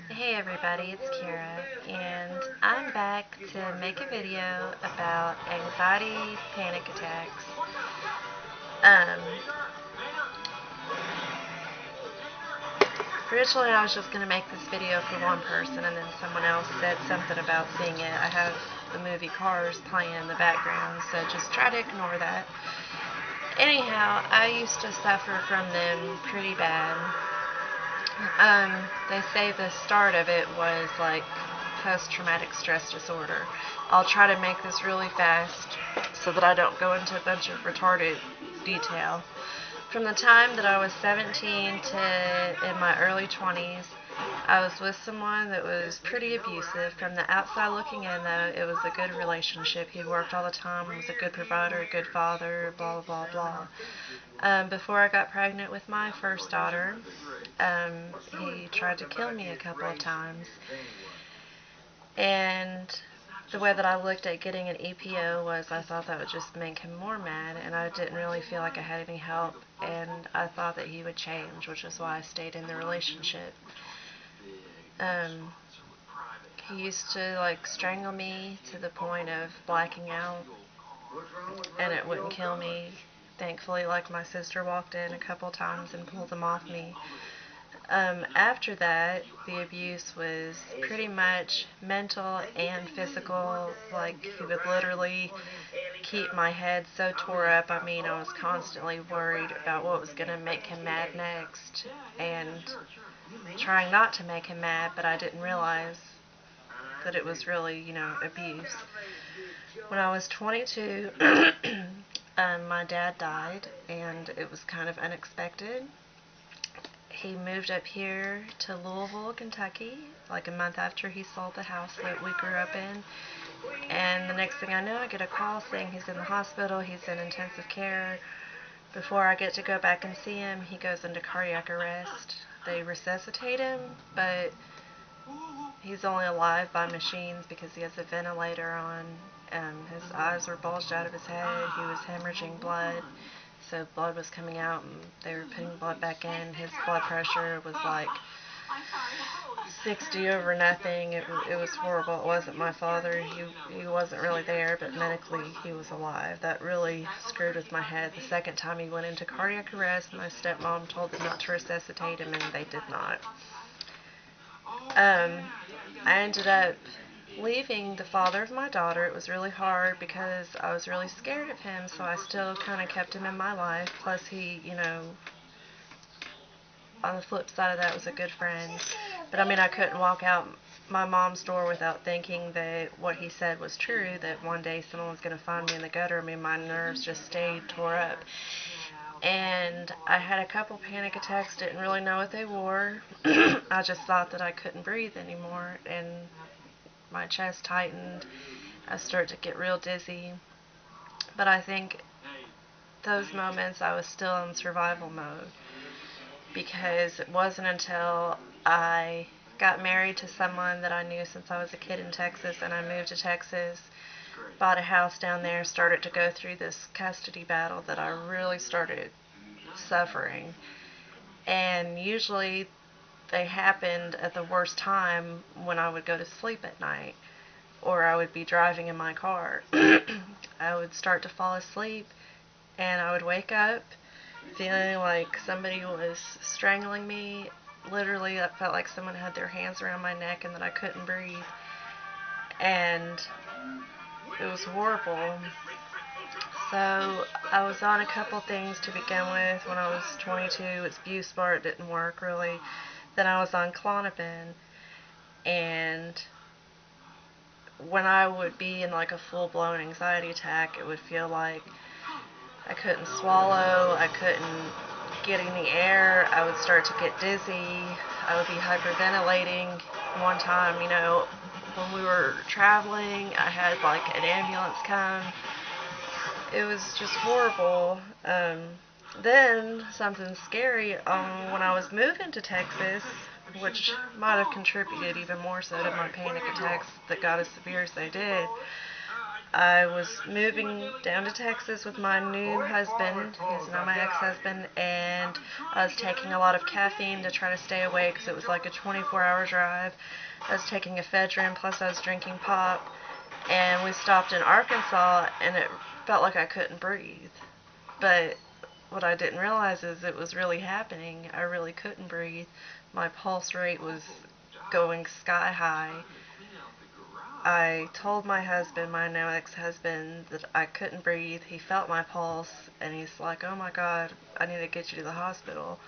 Hey everybody, it's Kara, and I'm back to make a video about anxiety, panic attacks. Um, Originally I was just going to make this video for one person, and then someone else said something about seeing it. I have the movie Cars playing in the background, so just try to ignore that. Anyhow, I used to suffer from them pretty bad. They say the start of it was like post-traumatic stress disorder. I'll try to make this really fast so that I don't go into a bunch of retarded detail. From the time that I was 17 to in my early 20s, I was with someone that was pretty abusive. From the outside looking in, though, it was a good relationship. He worked all the time, was a good provider, a good father, blah, blah, blah, blah. Before I got pregnant with my first daughter, he tried to kill me a couple of times. And the way that I looked at getting an EPO was I thought that would just make him more mad, and I didn't really feel like I had any help, and I thought that he would change, which is why I stayed in the relationship. He used to like strangle me to the point of blacking out, and it wouldn't kill me. Thankfully, like my sister walked in a couple times and pulled them off me. After that, the abuse was pretty much mental and physical. Like, he would literally keep my head so tore up. I mean, I was constantly worried about what was going to make him mad next, and trying not to make him mad, but I didn't realize that it was really, abuse. When I was 22, my dad died, and it was kind of unexpected. He moved up here to Louisville, Kentucky, like a month after he sold the house that we grew up in. And the next thing I know, I get a call saying he's in the hospital, he's in intensive care. Before I get to go back and see him, he goes into cardiac arrest. They resuscitate him, but he's only alive by machines because he has a ventilator on. His eyes were bulged out of his head. He was hemorrhaging blood. So blood was coming out, and they were putting blood back in. His blood pressure was like 60 over nothing. It was horrible. It wasn't my father. He wasn't really there, but medically he was alive. That really screwed with my head. The second time he went into cardiac arrest, my stepmom told them not to resuscitate him, and they did not. I ended up leaving the father of my daughter. It was really hard because I was really scared of him, so I still kind of kept him in my life. Plus he, on the flip side of that, was a good friend. But I mean, I couldn't walk out my mom's door without thinking that what he said was true, that one day someone was going to find me in the gutter. I mean, my nerves just stayed tore up. And I had a couple panic attacks, didn't really know what they were. I just thought that I couldn't breathe anymore, and my chest tightened. I started to get real dizzy. But I think those moments I was still in survival mode, because it wasn't until I got married to someone that I knew since I was a kid in Texas, and I moved to Texas, bought a house down there, started to go through this custody battle, that I really started suffering. And usually they happened at the worst time, when I would go to sleep at night, or I would be driving in my car. I would start to fall asleep, and I would wake up feeling like somebody was strangling me. Literally, I felt like someone had their hands around my neck and that I couldn't breathe. And it was horrible. So I was on a couple things to begin with. When I was 22, it's Buspar. It didn't work really. Then I was on Klonopin, and when I would be in like a full-blown anxiety attack, it would feel like I couldn't swallow, I couldn't get any air, I would start to get dizzy, I would be hyperventilating. One time, when we were traveling, I had like an ambulance come. It was just horrible. Then something scary, when I was moving to Texas, which might have contributed even more so to my panic attacks that got as severe as they did. I was moving down to Texas with my new husband. He's now my ex-husband, and I was taking a lot of caffeine to try to stay awake because it was like a 24-hour drive. I was taking ephedrine, plus I was drinking pop, and we stopped in Arkansas, and it felt like I couldn't breathe. But what I didn't realize is it was really happening. I really couldn't breathe. My pulse rate was going sky high. I told my husband, my now ex-husband, that I couldn't breathe. He felt my pulse, and he's like, "Oh my God, I need to get you to the hospital."